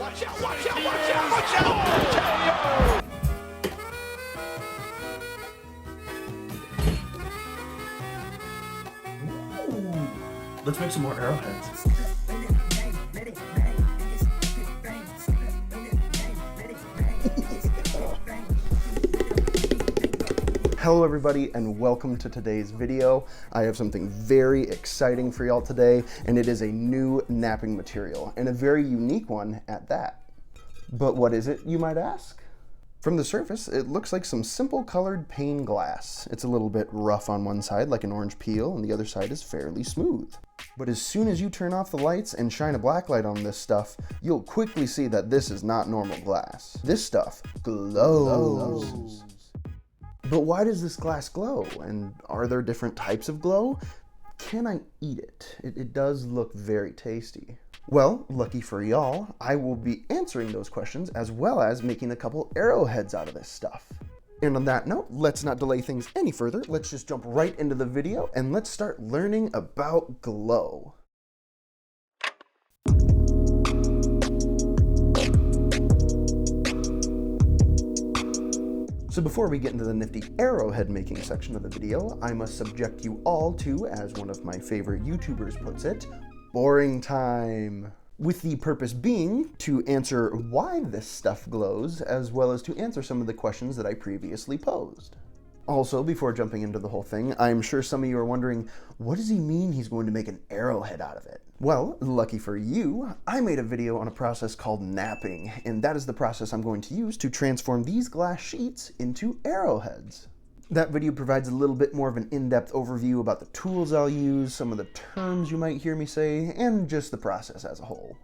Watch out, watch out, watch out, watch out! Ooh, let's make some more arrowheads. Hello everybody and welcome to today's video. I have something very exciting for y'all today, and it is a new napping material, and a very unique one at that. But what is it, you might ask? From the surface, it looks like some simple colored pane glass. It's a little bit rough on one side like an orange peel, and the other side is fairly smooth. But as soon as you turn off the lights and shine a black light on this stuff, you'll quickly see that this is not normal glass. This stuff glows. But why does this glass glow? And are there different types of glow? Can I eat it? It does look very tasty. Well, lucky for y'all, I will be answering those questions as well as making a couple arrowheads out of this stuff. And on that note, let's not delay things any further. Let's just jump right into the video and let's start learning about glow. So before we get into the nifty arrowhead making section of the video, I must subject you all to, as one of my favorite YouTubers puts it, boring time. With the purpose being to answer why this stuff glows, as well as to answer some of the questions that I previously posed. Also, before jumping into the whole thing, I'm sure some of you are wondering, what does he mean he's going to make an arrowhead out of it? Well, lucky for you, I made a video on a process called knapping, and that is the process I'm going to use to transform these glass sheets into arrowheads. That video provides a little bit more of an in-depth overview about the tools I'll use, some of the terms you might hear me say, and just the process as a whole.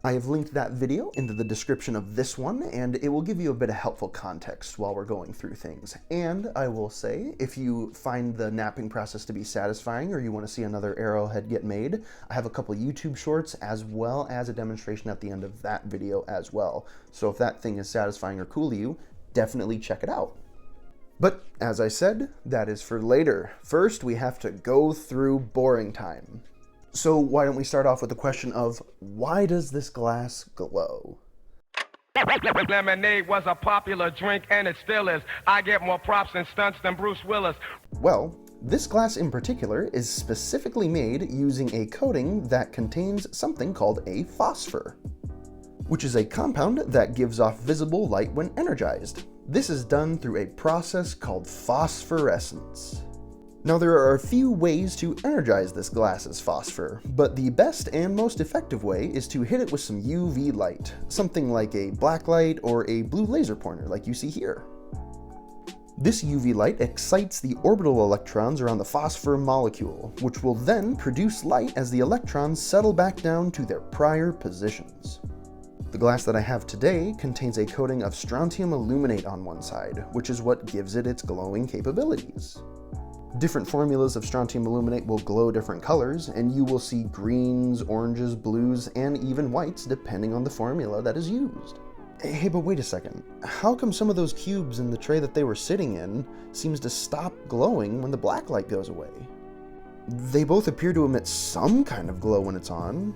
I have linked that video into the description of this one, and it will give you a bit of helpful context while we're going through things. And I will say, if you find the napping process to be satisfying or you want to see another arrowhead get made, I have a couple YouTube shorts as well as a demonstration at the end of that video as well. So if that thing is satisfying or cool to you, definitely check it out. But as I said, that is for later. First, we have to go through boring time. So why don't we start off with the question of, why does this glass glow? Lemonade was a popular drink and it still is. I get more props and stunts than Bruce Willis. Well, this glass in particular is specifically made using a coating that contains something called a phosphor, which is a compound that gives off visible light when energized. This is done through a process called phosphorescence. Now, there are a few ways to energize this glass's phosphor, but the best and most effective way is to hit it with some UV light, something like a black light or a blue laser pointer like you see here. This UV light excites the orbital electrons around the phosphor molecule, which will then produce light as the electrons settle back down to their prior positions. The glass that I have today contains a coating of strontium aluminate on one side, which is what gives it its glowing capabilities. Different formulas of strontium aluminate will glow different colors, and you will see greens, oranges, blues, and even whites depending on the formula that is used. Hey, but wait a second. How come some of those cubes in the tray that they were sitting in seems to stop glowing when the black light goes away? They both appear to emit some kind of glow when it's on.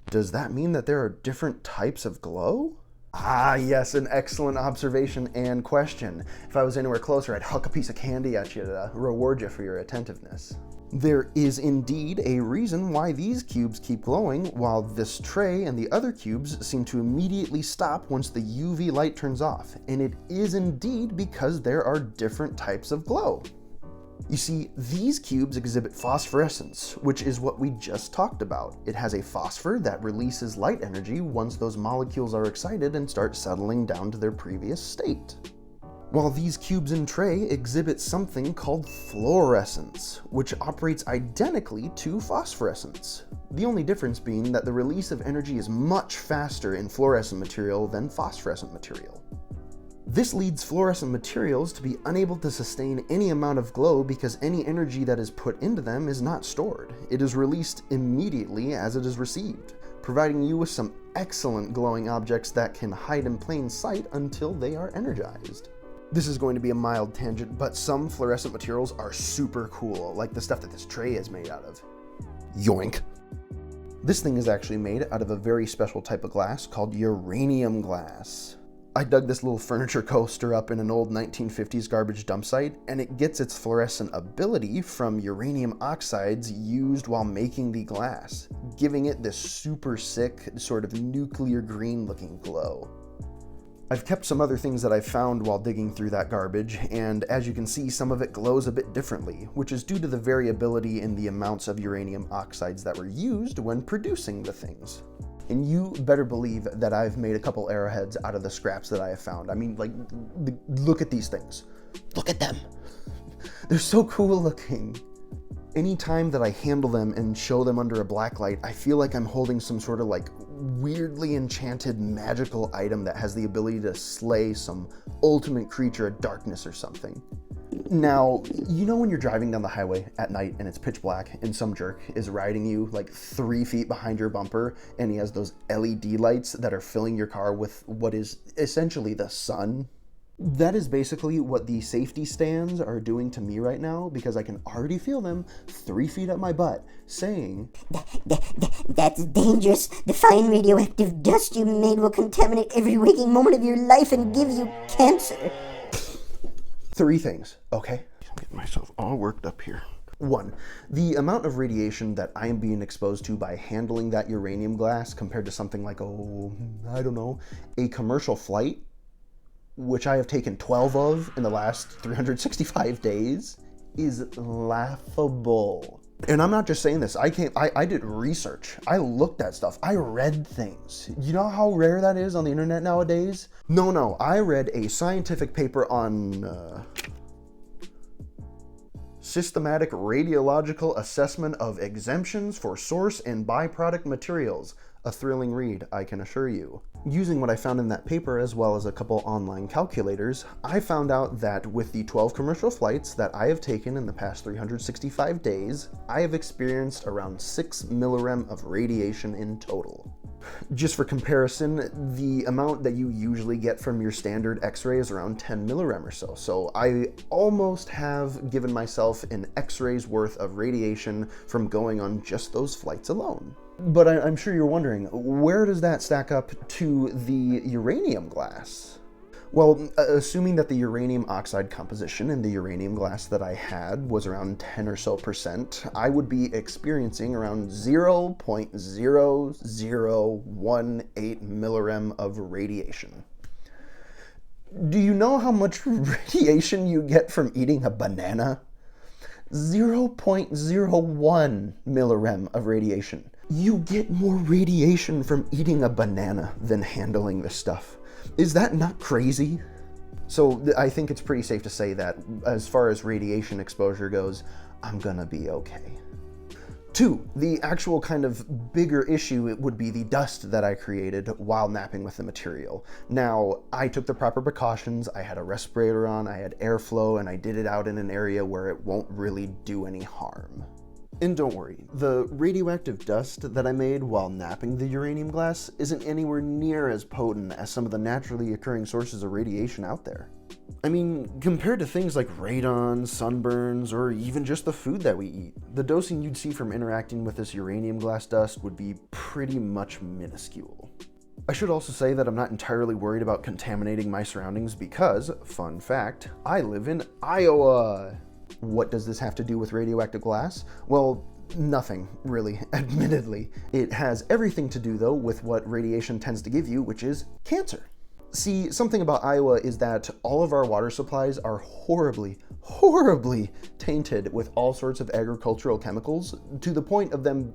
Does that mean that there are different types of glow? Ah, yes, an excellent observation and question. If I was anywhere closer, I'd huck a piece of candy at you to reward you for your attentiveness. There is indeed a reason why these cubes keep glowing, while this tray and the other cubes seem to immediately stop once the UV light turns off, and it is indeed because there are different types of glow. You see, these cubes exhibit phosphorescence, which is what we just talked about. It has a phosphor that releases light energy once those molecules are excited and start settling down to their previous state. While these cubes in tray exhibit something called fluorescence, which operates identically to phosphorescence. The only difference being that the release of energy is much faster in fluorescent material than phosphorescent material. This leads fluorescent materials to be unable to sustain any amount of glow because any energy that is put into them is not stored. It is released immediately as it is received, providing you with some excellent glowing objects that can hide in plain sight until they are energized. This is going to be a mild tangent, but some fluorescent materials are super cool, like the stuff that this tray is made out of. Yoink. This thing is actually made out of a very special type of glass called uranium glass. I dug this little furniture coaster up in an old 1950s garbage dump site, and it gets its fluorescent ability from uranium oxides used while making the glass, giving it this super sick, sort of nuclear green looking glow. I've kept some other things that I've found while digging through that garbage, and as you can see, some of it glows a bit differently, which is due to the variability in the amounts of uranium oxides that were used when producing the things. And you better believe that I've made a couple arrowheads out of the scraps that I have found. I mean, like, look at these things. Look at them. They're so cool looking. Anytime that I handle them and show them under a black light, I feel like I'm holding some sort of like weirdly enchanted magical item that has the ability to slay some ultimate creature of darkness or something. Now, you know when you're driving down the highway at night and it's pitch black and some jerk is riding you like 3 feet behind your bumper and he has those LED lights that are filling your car with what is essentially the sun? That is basically what the safety stands are doing to me right now, because I can already feel them 3 feet up my butt saying, That's dangerous. The fine radioactive dust you made will contaminate every waking moment of your life and give you cancer. 3 things, okay? I'm getting myself all worked up here. 1, the amount of radiation that I am being exposed to by handling that uranium glass compared to something like, I don't know, a commercial flight, which I have taken 12 of in the last 365 days, is laughable. And I'm not just saying this, I did research. I looked at stuff. I read things. You know how rare that is on the internet nowadays? No, I read a scientific paper on systematic radiological assessment of exemptions for source and byproduct materials. A thrilling read, I can assure you. Using what I found in that paper, as well as a couple online calculators, I found out that with the 12 commercial flights that I have taken in the past 365 days, I have experienced around 6 millirem of radiation in total. Just for comparison, the amount that you usually get from your standard X-ray is around 10 millirem or so. So I almost have given myself an X-ray's worth of radiation from going on just those flights alone. But I'm sure you're wondering, where does that stack up to the uranium glass? Well, assuming that the uranium oxide composition in the uranium glass that I had was around 10 or so %, I would be experiencing around 0.0018 millirem of radiation. Do you know how much radiation you get from eating a banana? 0.01 millirem of radiation. You get more radiation from eating a banana than handling this stuff. Is that not crazy? So I think it's pretty safe to say that as far as radiation exposure goes, I'm gonna be okay. 2, the actual kind of bigger issue, it would be the dust that I created while napping with the material. Now, I took the proper precautions. I had a respirator on, I had airflow, and I did it out in an area where it won't really do any harm. And don't worry, the radioactive dust that I made while napping the uranium glass isn't anywhere near as potent as some of the naturally occurring sources of radiation out there. I mean, compared to things like radon, sunburns, or even just the food that we eat, the dosing you'd see from interacting with this uranium glass dust would be pretty much minuscule. I should also say that I'm not entirely worried about contaminating my surroundings because, fun fact, I live in Iowa. What does this have to do with radioactive glass? Well, nothing, really, admittedly. It has everything to do, though, with what radiation tends to give you, which is cancer. See, something about Iowa is that all of our water supplies are horribly tainted with all sorts of agricultural chemicals, to the point of them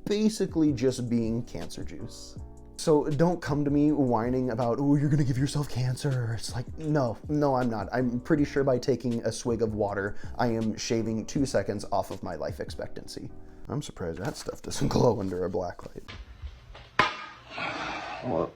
basically just being cancer juice. So don't come to me whining about, oh, you're gonna give yourself cancer. It's like, no, I'm not. I'm pretty sure by taking a swig of water, I am shaving 2 seconds off of my life expectancy. I'm surprised that stuff doesn't glow under a black light. What?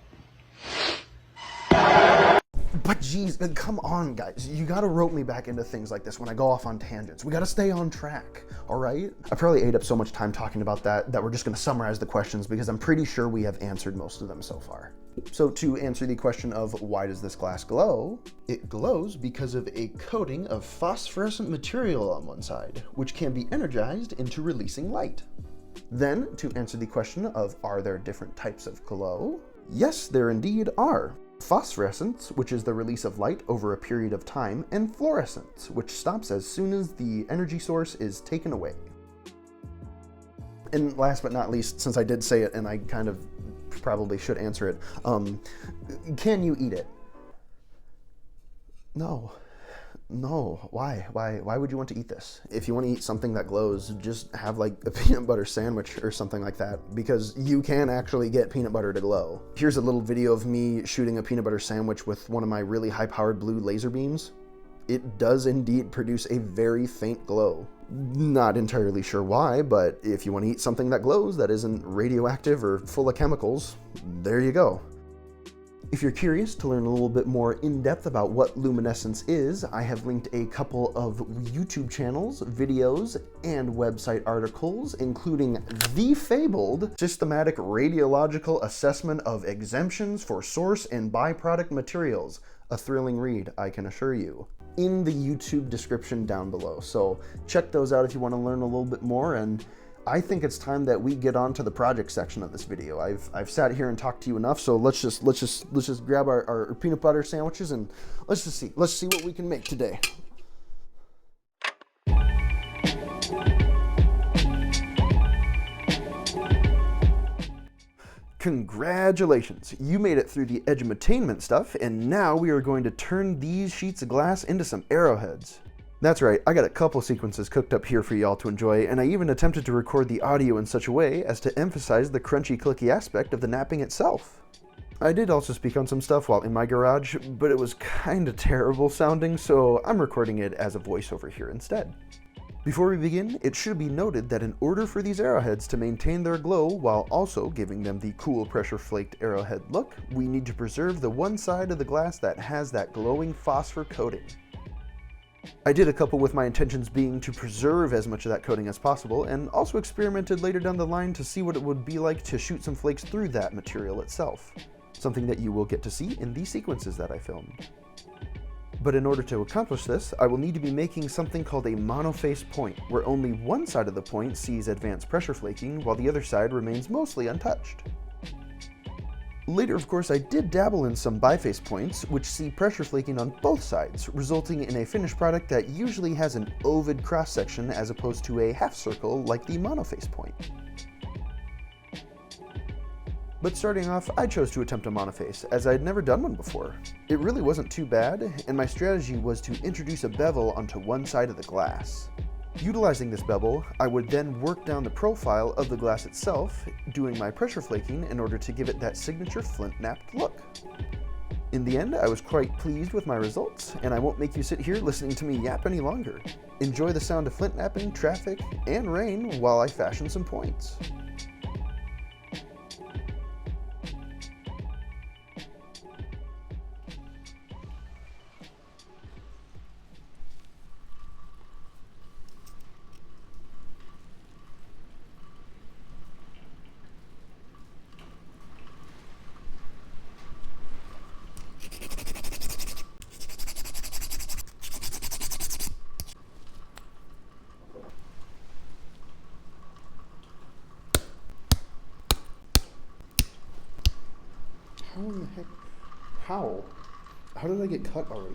But geez, come on, guys. You gotta rope me back into things like this when I go off on tangents. We gotta stay on track, all right? I probably ate up so much time talking about that we're just gonna summarize the questions because I'm pretty sure we have answered most of them so far. So to answer the question of why does this glass glow, it glows because of a coating of phosphorescent material on one side, which can be energized into releasing light. Then, to answer the question of are there different types of glow? Yes, there indeed are. Phosphorescence, which is the release of light over a period of time, and fluorescence, which stops as soon as the energy source is taken away. And last but not least, since I did say it and I kind of probably should answer it, can you eat it? No. No. Why? Why would you want to eat this? If you want to eat something that glows, just have like a peanut butter sandwich or something like that, because you can actually get peanut butter to glow. Here's a little video of me shooting a peanut butter sandwich with one of my really high-powered blue laser beams. It does indeed produce a very faint glow. Not entirely sure why, but if you want to eat something that glows that isn't radioactive or full of chemicals, there you go. If you're curious to learn a little bit more in depth about what luminescence is, I have linked a couple of YouTube channels, videos, and website articles, including the fabled Systematic Radiological Assessment of Exemptions for Source and Byproduct Materials. A thrilling read, I can assure you, in the YouTube description down below. So check those out if you want to learn a little bit more, and I think it's time that we get on to the project section of this video. I've sat here and talked to you enough, so let's just grab our peanut butter sandwiches and let's see what we can make today. Congratulations, you made it through the edge of attainment stuff, and now we are going to turn these sheets of glass into some arrowheads. That's right, I got a couple sequences cooked up here for y'all to enjoy, and I even attempted to record the audio in such a way as to emphasize the crunchy clicky aspect of the knapping itself. I did also speak on some stuff while in my garage, but it was kinda terrible sounding, so I'm recording it as a voiceover here instead. Before we begin, it should be noted that in order for these arrowheads to maintain their glow while also giving them the cool pressure flaked arrowhead look, we need to preserve the one side of the glass that has that glowing phosphor coating. I did a couple with my intentions being to preserve as much of that coating as possible, and also experimented later down the line to see what it would be like to shoot some flakes through that material itself. Something that you will get to see in these sequences that I filmed. But in order to accomplish this, I will need to be making something called a monoface point, where only one side of the point sees advanced pressure flaking, while the other side remains mostly untouched. Later, of course, I did dabble in some biface points, which see pressure flaking on both sides, resulting in a finished product that usually has an ovid cross-section as opposed to a half circle like the monoface point. But starting off, I chose to attempt a monoface, as I had never done one before. It really wasn't too bad, and my strategy was to introduce a bevel onto one side of the glass. Utilizing this bevel, I would then work down the profile of the glass itself, doing my pressure flaking in order to give it that signature flint-knapped look. In the end, I was quite pleased with my results, and I won't make you sit here listening to me yap any longer. Enjoy the sound of flint knapping, traffic, and rain while I fashion some points. How in the heck? How? How did I get cut already?